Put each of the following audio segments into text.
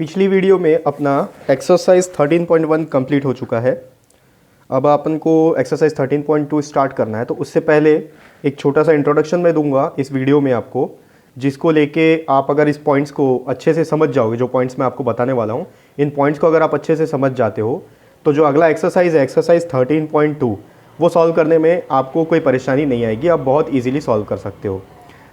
पिछली वीडियो में अपना एक्सरसाइज 13.1 कंप्लीट हो चुका है। अब अपन को एक्सरसाइज 13.2 स्टार्ट करना है, तो उससे पहले एक छोटा सा इंट्रोडक्शन मैं दूंगा इस वीडियो में आपको, जिसको लेके आप अगर इस पॉइंट्स को अच्छे से समझ जाओगे, जो पॉइंट्स मैं आपको बताने वाला हूँ, इन पॉइंट्स को अगर आप अच्छे से समझ जाते हो तो जो अगला एक्सरसाइज है एक्सरसाइज 13.2 वो सॉल्व करने में आपको कोई परेशानी नहीं आएगी, आप बहुत ईजिली सॉल्व कर सकते हो।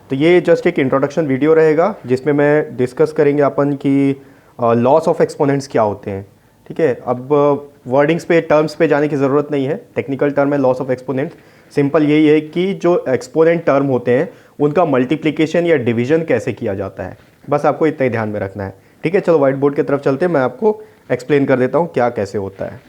तो ये जस्ट एक इंट्रोडक्शन वीडियो रहेगा जिसमें मैं डिस्कस करेंगे अपन की लॉस ऑफ एक्सपोनेंट्स क्या होते हैं। ठीक है, अब वर्डिंग्स पे टर्म्स पे जाने की ज़रूरत नहीं है। टेक्निकल टर्म है लॉस ऑफ एक्सपोनेंट। सिंपल यही है कि जो एक्सपोनेंट टर्म होते हैं उनका मल्टीप्लिकेशन या डिवीजन कैसे किया जाता है, बस आपको इतना ही ध्यान में रखना है। ठीक है, चलो व्हाइट बोर्ड की तरफ चलते हैं, मैं आपको एक्सप्लेन कर देता हूँ क्या कैसे होता है।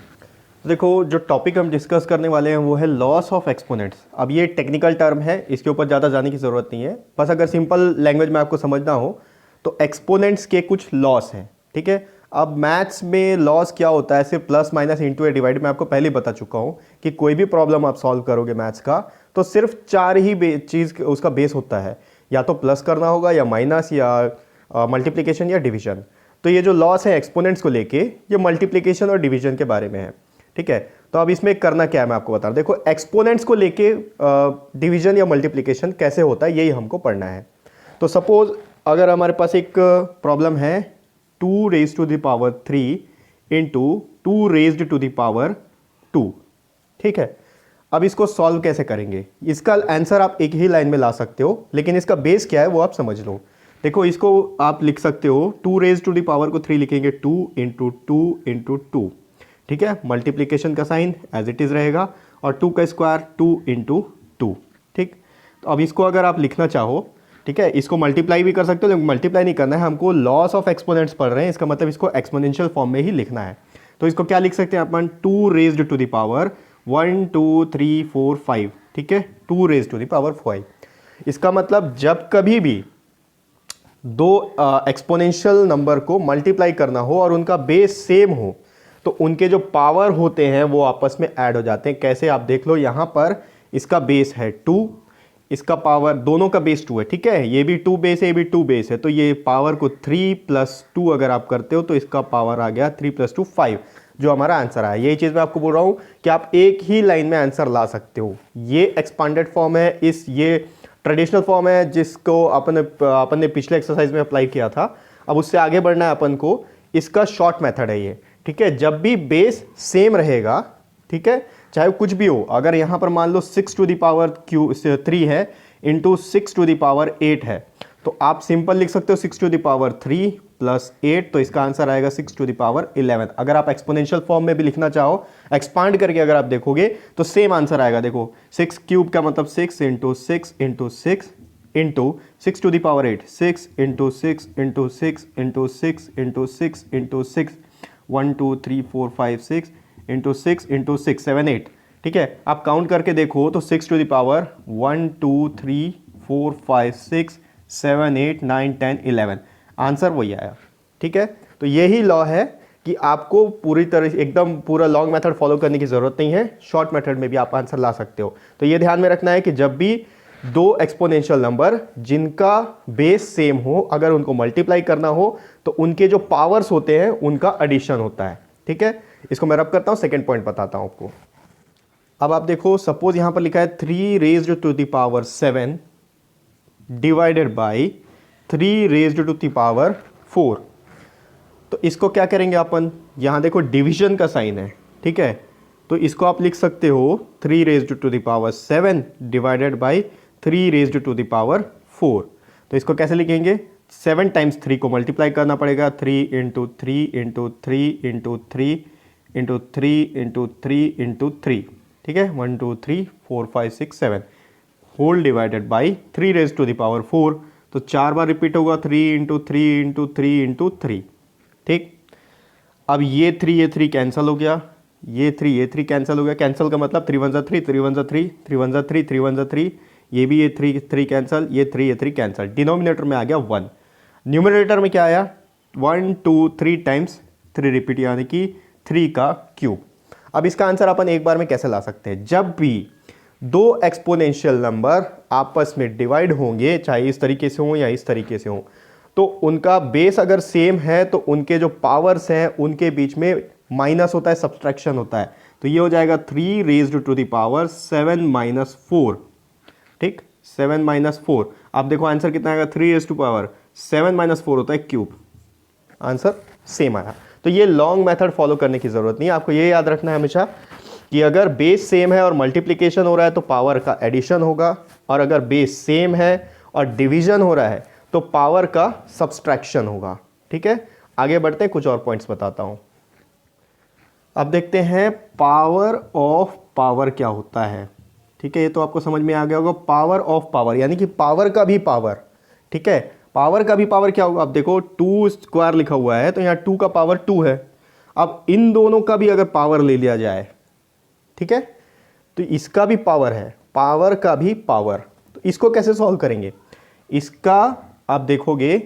देखो, जो टॉपिक हम डिस्कस करने वाले हैं वो है लॉस ऑफ एक्सपोनेंट्स। अब ये टेक्निकल टर्म है, इसके ऊपर ज़्यादा जाने की ज़रूरत नहीं है। बस अगर सिंपल लैंग्वेज में आपको समझना हो तो एक्सपोनेंट्स के कुछ लॉस हैं। ठीक है, अब मैथ्स में लॉस क्या होता है, सिर्फ प्लस माइनस इंटू ए डिवाइड, मैं आपको पहले बता चुका हूँ कि कोई भी प्रॉब्लम आप सॉल्व करोगे मैथ्स का तो सिर्फ चार ही चीज़ उसका बेस होता है, या तो प्लस करना होगा या माइनस या मल्टीप्लिकेशन या डिवीजन। तो ये जो लॉस है एक्सपोनेंट्स को लेके, ये मल्टीप्लिकेशन और डिवीजन के बारे में है। ठीक है, तो अब इसमें करना क्या है मैं आपको बता रहा हूँ। देखो, एक्सपोनेंट्स को लेके डिवीजन या मल्टीप्लिकेशन कैसे होता है यही हमको पढ़ना है। तो सपोज अगर हमारे पास एक प्रॉब्लम है 2 raised to the power 3 into 2 raised to the power 2। ठीक है, अब इसको सॉल्व कैसे करेंगे, इसका आंसर आप एक ही लाइन में ला सकते हो, लेकिन इसका बेस क्या है वो आप समझ लो। देखो, इसको आप लिख सकते हो 2 raised to the power को 3 लिखेंगे 2 इंटू 2 इंटू 2। ठीक है, मल्टीप्लीकेशन का साइन एज इट इज़ रहेगा और 2 का स्क्वायर 2 इंटू 2। ठीक, तो अब इसको अगर आप लिखना चाहो, ठीक है, इसको मल्टीप्लाई भी कर सकते हो, लेकिन मल्टीप्लाई नहीं करना है हमको, लॉस ऑफ एक्सपोनेंट्स पढ़ रहे हैं, इसका मतलब इसको एक्सपोनेंशियल फॉर्म में ही लिखना है। तो इसको क्या लिख सकते हैं अपन, 2 रेज्ड टू द पावर 1 2 3 4 5। ठीक है, 2 रेज्ड टू द पावर 5। इसका मतलब जब कभी भी दो एक्सपोनेंशियल नंबर को मल्टीप्लाई करना हो और उनका बेस सेम हो तो उनके जो पावर होते हैं वो आपस में ऐड हो जाते हैं। कैसे, आप देख लो, यहाँ पर इसका बेस है 2, इसका पावर, दोनों का बेस 2 है। ठीक है, ये भी 2 बेस है, ये भी 2 बेस है, तो ये पावर को 3 + 2 अगर आप करते हो तो इसका पावर आ गया 3 + 2 5, जो हमारा आंसर आया। यही चीज़ मैं आपको बोल रहा हूँ कि आप एक ही लाइन में आंसर ला सकते हो। ये एक्सपांडेड फॉर्म है, ये ट्रेडिशनल फॉर्म है जिसको अपन ने पिछले एक्सरसाइज में अप्लाई किया था। अब उससे आगे बढ़ना है अपन को, इसका शॉर्ट मेथड है ये। ठीक है, जब भी बेस सेम रहेगा, ठीक है, चाहे कुछ भी हो, अगर यहां पर मान लो 6 टू द पावर 3 है इंटू 6 टू द पावर 8 है, तो आप सिंपल लिख सकते हो 6 टू द पावर 3 + 8, तो इसका आंसर आएगा 6 टू द पावर 11। अगर आप एक्सपोनेंशियल फॉर्म में भी लिखना चाहो, एक्सपांड करके अगर आप देखोगे तो सेम आंसर आएगा। देखो, 6 क्यूब का मतलब 6 into 6 into 6 into 6 to the power 8, 6 into 6 into 6 into 6 into 6 into 6, 1 2 3 4 5 6 into 6 into 6 7 8। ठीक है, आप काउंट करके देखो तो 6 टू द पावर 1 2 3 4 5 6 7 8 9 10 11, आंसर वही आया। ठीक है, तो यही लॉ है कि आपको पूरी तरह एकदम पूरा लॉन्ग मेथड फॉलो करने की जरूरत नहीं है, शॉर्ट मेथड में भी आप आंसर ला सकते हो। तो ये ध्यान में रखना है कि जब भी दो एक्सपोनेंशियल नंबर जिनका बेस सेम हो, अगर उनको मल्टीप्लाई करना हो तो उनके जो पावर्स होते हैं उनका एडिशन होता है। ठीक है, इसको मैं रब करता हूं, सेकंड पॉइंट बताता हूं आपको। अब आप देखो, सपोज यहां पर लिखा है 3 raised to the power 7 divided by 3 raised to the power 4। तो इसको क्या करेंगे अपन, यहां देखो डिवीजन का साइन है। ठीक है, तो इसको आप लिख सकते हो 3 raised to the power 7 divided by 3 raised to the power 4। तो इसको कैसे लिखेंगे, 7 टाइम्स 3 को मल्टीप्लाई करना पड़ेगा, 3 into 3 into 3 into 3 into 3 into 3 into 3। ठीक है, 1 2 3 4 5 6 7 whole divided by 3 raise to the power 4। तो 4 बार रिपीट होगा, 3 इंटू 3 इंटू 3 इंटू 3। ठीक, अब ये 3 कैंसिल हो गया, ये 3 कैंसिल हो गया। कैंसिल का मतलब 3 1 3 3 1 3 3 1 3 3 1 3, ये भी ये 3 कैंसिल, ये 3 कैंसिल। डिनोमिनेटर में आ गया 1, न्यूमरेटर में क्या आया 1 2 3 टाइम्स 3 रिपीट, यानी कि 3 का क्यूब। अब इसका आंसर अपन एक बार में कैसे ला सकते हैं, जब भी दो एक्सपोनेंशियल नंबर आपस में डिवाइड होंगे, चाहे इस तरीके से हो या इस तरीके से हो, तो उनका बेस अगर सेम है तो उनके जो पावर्स हैं उनके बीच में माइनस होता है, सब्सट्रैक्शन होता है। तो ये हो जाएगा 3 raised to the power 7 minus 4। ठीक, 7 माइनस 4। आप देखो आंसर कितना आएगा, 3 रेज्ड टू पावर 7 माइनस 4 होता है क्यूब। आंसर सेम आया। तो ये लॉन्ग मेथड फॉलो करने की जरूरत नहीं है, आपको ये याद रखना है हमेशा कि अगर बेस सेम है और मल्टीप्लिकेशन हो रहा है तो पावर का एडिशन होगा, और अगर बेस सेम है और डिवीजन हो रहा है तो पावर का सब्सट्रैक्शन होगा। ठीक है, आगे बढ़ते हैं, कुछ और पॉइंट्स बताता हूं। अब देखते हैं पावर ऑफ पावर क्या होता है। ठीक है, ये तो आपको समझ में आ गया होगा। पावर ऑफ पावर यानी कि पावर का भी पावर। ठीक है, पावर का भी पावर क्या होगा, अब देखो 2 स्क्वायर लिखा हुआ है तो यहाँ 2 का पावर 2 है। अब इन दोनों का भी अगर पावर ले लिया जाए, ठीक है, तो इसका भी पावर है, पावर का भी पावर। तो इसको कैसे सॉल्व करेंगे, इसका आप देखोगे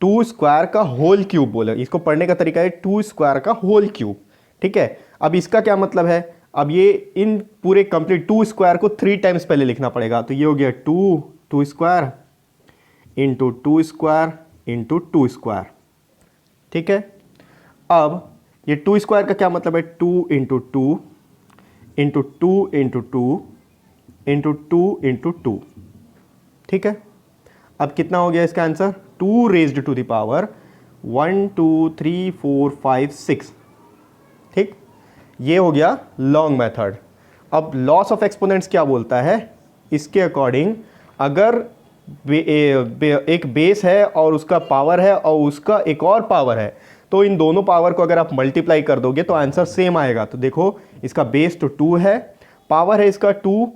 2 स्क्वायर का होल क्यूब बोले, इसको पढ़ने का तरीका है 2 स्क्वायर का होल क्यूब। ठीक है, अब इसका क्या मतलब है, अब ये इन पूरे कंप्लीट 2 स्क्वायर को 3 टाइम्स पहले लिखना पड़ेगा। तो ये हो गया 2 square into 2 square into 2 square. ठीक है, अब ये 2 स्क्वायर का क्या मतलब है, 2 into 2 into 2 into 2 into 2 into 2। ठीक है, अब कितना हो गया इसका answer, 2 raised to the power 1 2 3 4 5 6। ठीक, ये हो गया लॉन्ग मेथड। अब लॉस ऑफ एक्सपोनेंट्स क्या बोलता है, इसके अकॉर्डिंग अगर एक बेस है और उसका पावर है और उसका एक और पावर है, तो इन दोनों पावर को अगर आप मल्टीप्लाई कर दोगे तो आंसर सेम आएगा। तो देखो इसका बेस तो 2 है, पावर है इसका 2,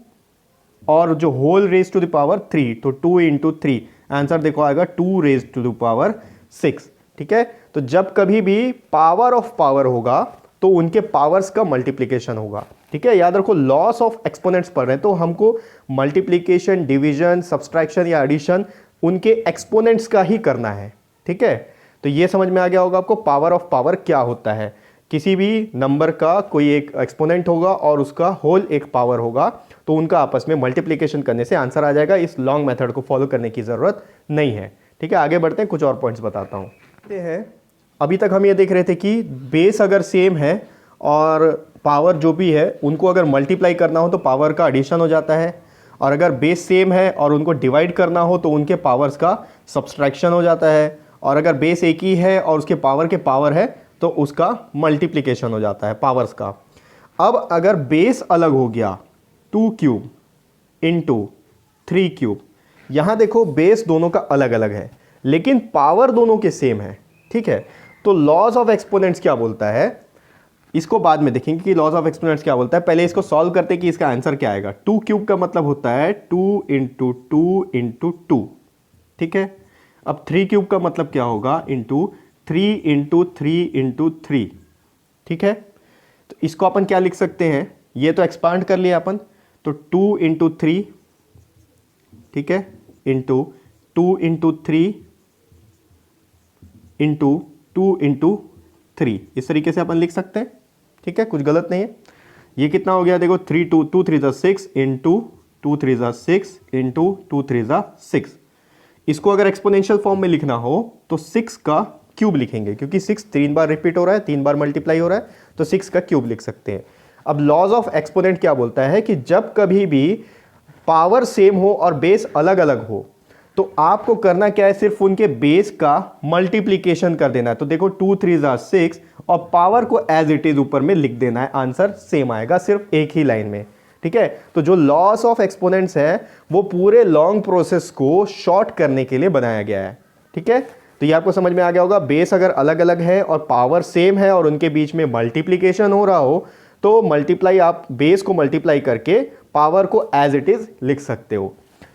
और जो whole raise to the power 3, तो 2 इंटू 3, आंसर देखो आएगा 2 रेज टू द पावर 6। ठीक है, तो जब कभी भी पावर ऑफ पावर होगा तो उनके पावर्स का मल्टीप्लिकेशन होगा। ठीक है, याद रखो लॉस ऑफ एक्सपोनेंट्स पढ़ रहे हैं तो हमको मल्टीप्लिकेशन, डिवीजन, सब्सट्रैक्शन या एडिशन उनके एक्सपोनेंट्स का ही करना है। ठीक है, तो ये समझ में आ गया होगा आपको पावर ऑफ पावर क्या होता है। किसी भी नंबर का कोई एक एक्सपोनेंट होगा और उसका होल एक पावर होगा, तो उनका आपस में मल्टीप्लिकेशन करने से आंसर आ जाएगा। इस लॉन्ग मेथड को फॉलो करने की जरूरत नहीं है। ठीक है, आगे बढ़ते हैं, कुछ और पॉइंट्स बताता हूँ। अभी तक हम ये देख रहे थे कि बेस अगर सेम है और पावर जो भी है उनको अगर मल्टीप्लाई करना हो तो पावर का एडिशन हो जाता है, और अगर बेस सेम है और उनको डिवाइड करना हो तो उनके पावर्स का सब्सट्रैक्शन हो जाता है, और अगर बेस एक ही है और उसके पावर के पावर है तो उसका मल्टीप्लिकेशन हो जाता है पावर्स का। अब अगर बेस अलग हो गया 2 क्यूब इंटू 3 क्यूब, यहाँ देखो बेस दोनों का अलग अलग है लेकिन पावर दोनों के सेम है। ठीक है, तो लॉस ऑफ एक्सपोनेंट्स क्या बोलता है, इसको बाद में देखेंगे कि लॉस ऑफ एक्सपोनेंट्स क्या बोलता है। पहले इसको सॉल्व करते हैं कि इसका आंसर क्या आएगा। 2 क्यूब का मतलब होता है 2 इंटू 2 इंटू 2। ठीक है, अब 3 क्यूब का मतलब क्या होगा, इंटू 3 इंटू 3 इंटू 3। ठीक है, तो इसको अपन क्या लिख सकते हैं, ये तो एक्सपांड कर लिया अपन, तो 2 इंटू 3, ठीक है, इंटू 2 इंटू 3 इंटू 2 इंटू 3, इस तरीके से अपन लिख सकते हैं। ठीक है, कुछ गलत नहीं है। ये कितना हो गया देखो, 3 2 2 3 6 इंटू 2 3 6 इंटू 2 3 6। इसको अगर एक्सपोनेंशियल फॉर्म में लिखना हो तो 6 का क्यूब लिखेंगे, क्योंकि 6 3 बार रिपीट हो रहा है, 3 बार मल्टीप्लाई हो रहा है, तो 6 का क्यूब लिख सकते हैं। अब लॉज ऑफ एक्सपोनेंट क्या बोलता है कि जब कभी भी पावर सेम हो और बेस अलग अलग हो तो आपको करना क्या है, सिर्फ उनके बेस का मल्टीप्लिकेशन कर देना है। तो देखो 2 3 6 और पावर को एज इट इज ऊपर में लिख देना है, आंसर सेम आएगा सिर्फ एक ही लाइन में। ठीक है, तो जो लॉस ऑफ एक्सपोनेंट्स है वो पूरे लॉन्ग प्रोसेस को शॉर्ट करने के लिए बनाया गया है। ठीक है, तो ये आपको समझ में आ गया होगा। बेस अगर अलग अलग है और पावर सेम है और उनके बीच में मल्टीप्लिकेशन हो रहा हो तो मल्टीप्लाई, आप बेस को मल्टीप्लाई करके पावर को एज इट इज लिख सकते हो।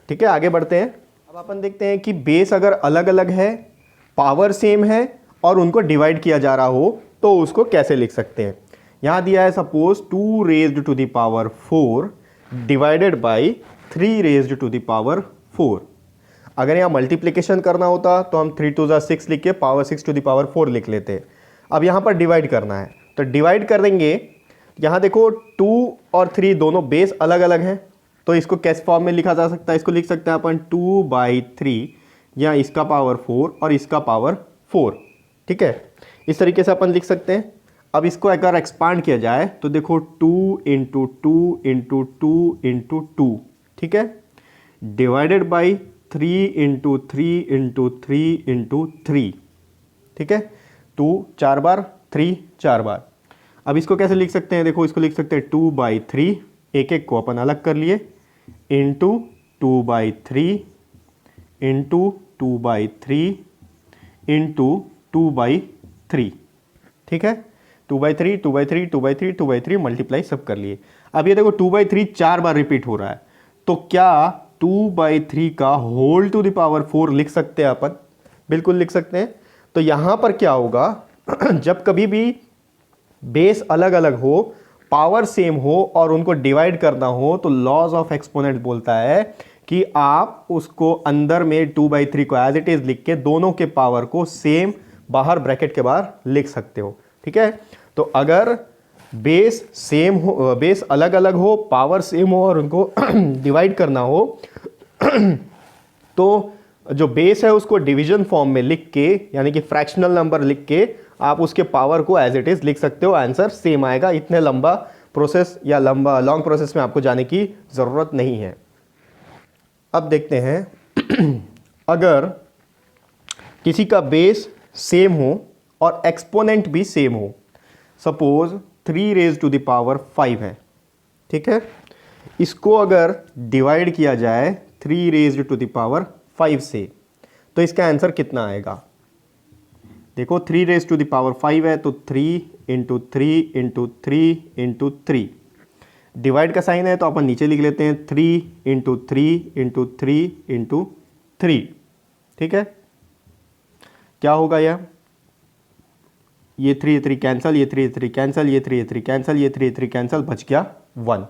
ठीक है, आगे बढ़ते हैं। अब अपन देखते हैं कि बेस अगर अलग अलग है, पावर सेम है और उनको डिवाइड किया जा रहा हो तो उसको कैसे लिख सकते हैं। यहां दिया है suppose 2 raised to the power 4 divided by 3 raised to the power 4। अगर यहां मल्टीप्लिकेशन करना होता तो हम 3 2 6 लिख के पावर 6 टू द पावर 4 लिख लेते। अब यहां पर डिवाइड करना है तो डिवाइड कर देंगे। यहां देखो 2 और 3 दोनों बेस अलग अलग हैं, तो इसको कैसे फॉर्म में लिखा जा सकता है, इसको लिख सकते हैं अपन 2/3 या इसका पावर 4 और इसका पावर 4, ठीक है। इस तरीके से अपन लिख सकते हैं। अब इसको अगर एक्सपांड किया जाए तो देखो 2 इंटू 2 इंटू 2 इंटू 2, ठीक है, divided by 3 into 3 into 3 into 3, ठीक है। 2 4 बार, 3 4 बार। अब इसको कैसे लिख सकते हैं, देखो इसको लिख सकते हैं 2/3, एक एक को अपन अलग कर लिए, इंटू 2/3 इंटू 2/3 इंटू 2/3, ठीक है। 2/3 2/3 2/3 2/3 मल्टीप्लाई सब कर लिए। अब ये देखो 2/3 4 बार रिपीट हो रहा है, तो क्या 2/3 का होल टू द पावर 4 लिख सकते हैं अपन? बिल्कुल लिख सकते हैं। तो यहां पर क्या होगा जब कभी भी बेस अलग अलग हो, पावर सेम हो और उनको डिवाइड करना हो, तो लॉज ऑफ एक्सपोनेंट बोलता है कि आप उसको अंदर में 2/3 को एज इट इज लिख के दोनों के पावर को सेम बाहर ब्रैकेट के बाहर लिख सकते हो, ठीक है। तो अगर बेस सेम हो, बेस अलग अलग हो, पावर सेम हो और उनको डिवाइड करना हो तो जो बेस है उसको डिवीजन फॉर्म में लिख के, यानी कि फ्रैक्शनल नंबर लिख के आप उसके पावर को एज इट इज लिख सकते हो, आंसर सेम आएगा। इतने लंबा प्रोसेस या लॉन्ग प्रोसेस में आपको जाने की जरूरत नहीं है। अब देखते हैं अगर किसी का बेस सेम हो और एक्सपोनेंट भी सेम हो, suppose 3 raise to the power 5 है, ठीक है। इसको अगर डिवाइड किया जाए 3 रेज टू द पावर 5 से, तो इसका आंसर कितना आएगा? देखो 3 रेज टू द पावर 5 है, तो 3 इंटू 3 इंटू 3 इंटू 3, डिवाइड का साइन है तो अपन नीचे लिख लेते हैं 3 इंटू 3 इंटू 3 इंटू 3, ठीक है। क्या होगा यह? ये 3 कैंसिल, ये 3 कैंसिल, ये 3 कैंसिल, ये 3 कैंसिल, बच गया 1।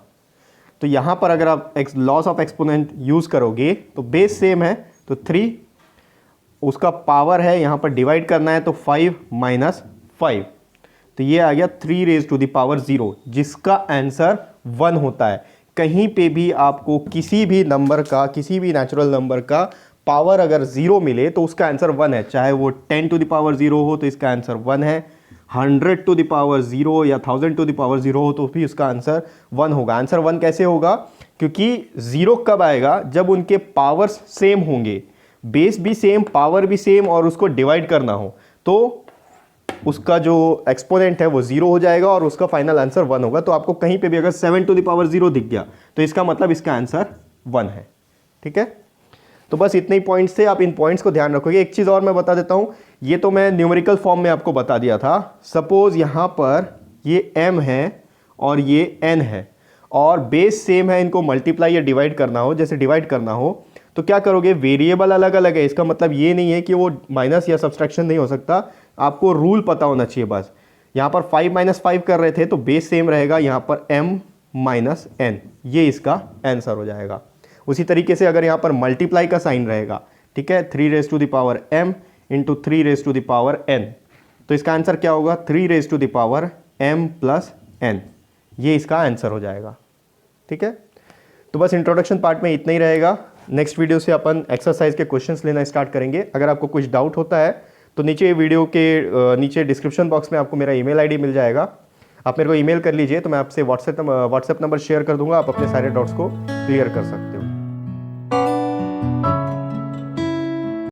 तो यहां पर अगर आप लॉस ऑफ एक्सपोनेंट यूज करोगे तो बेस सेम है, तो 3 उसका पावर है, यहां पर डिवाइड करना है तो 5 माइनस 5, तो ये आ गया 3 रेज टू द पावर 0, जिसका आंसर 1 होता है। कहीं पे भी आपको किसी भी नंबर का, किसी भी नेचुरल नंबर का पावर अगर 0 मिले तो उसका आंसर 1 है। चाहे वो 10 टू द पावर 0 हो तो इसका आंसर 1 है, 100 टू द पावर 0 या 1000 टू द पावर 0 हो तो भी उसका आंसर 1 होगा। आंसर 1 कैसे होगा? क्योंकि 0 कब आएगा? जब उनके पावर्स सेम होंगे, बेस भी सेम, पावर भी सेम और उसको डिवाइड करना हो, तो उसका जो एक्सपोनेंट है वो 0 हो जाएगा और उसका फाइनल आंसर 1 होगा। तो आपको कहीं पे भी अगर 7 टू द पावर 0 दिख गया तो इसका मतलब इसका आंसर 1 है, ठीक है। तो बस इतने ही पॉइंट्स थे, आप इन पॉइंट्स को ध्यान रखोगे। एक चीज़ और मैं बता देता हूँ, ये तो मैं न्यूमेरिकल फॉर्म में आपको बता दिया था। सपोज यहाँ पर ये m है और ये n है और बेस सेम है, इनको मल्टीप्लाई या डिवाइड करना हो, जैसे डिवाइड करना हो तो क्या करोगे? वेरिएबल अलग अलग है, इसका मतलब ये नहीं है कि वो माइनस या सब्सट्रैक्शन नहीं हो सकता, आपको रूल पता होना चाहिए बस। यहाँ पर 5 माइनस 5 कर रहे थे तो बेस सेम रहेगा, यहाँ पर m माइनस n, ये इसका आंसर हो जाएगा। उसी तरीके से अगर यहाँ पर मल्टीप्लाई का साइन रहेगा, ठीक है, 3 raise to the power m into 3 raise to the power n, तो इसका आंसर क्या होगा? 3 raise to the power m plus n, ये इसका आंसर हो जाएगा, ठीक है। तो बस इंट्रोडक्शन पार्ट में इतना ही रहेगा। नेक्स्ट वीडियो से अपन एक्सरसाइज के क्वेश्चंस लेना स्टार्ट करेंगे। अगर आपको कुछ डाउट होता है तो नीचे वीडियो के नीचे डिस्क्रिप्शन बॉक्स में आपको मेरा ईमेल आईडी मिल जाएगा, आप मेरे को ईमेल कर लीजिए, तो मैं आपसे व्हाट्सएप नंबर शेयर कर दूंगा, आप अपने सारे डाउट्स को क्लियर कर सकते हैं।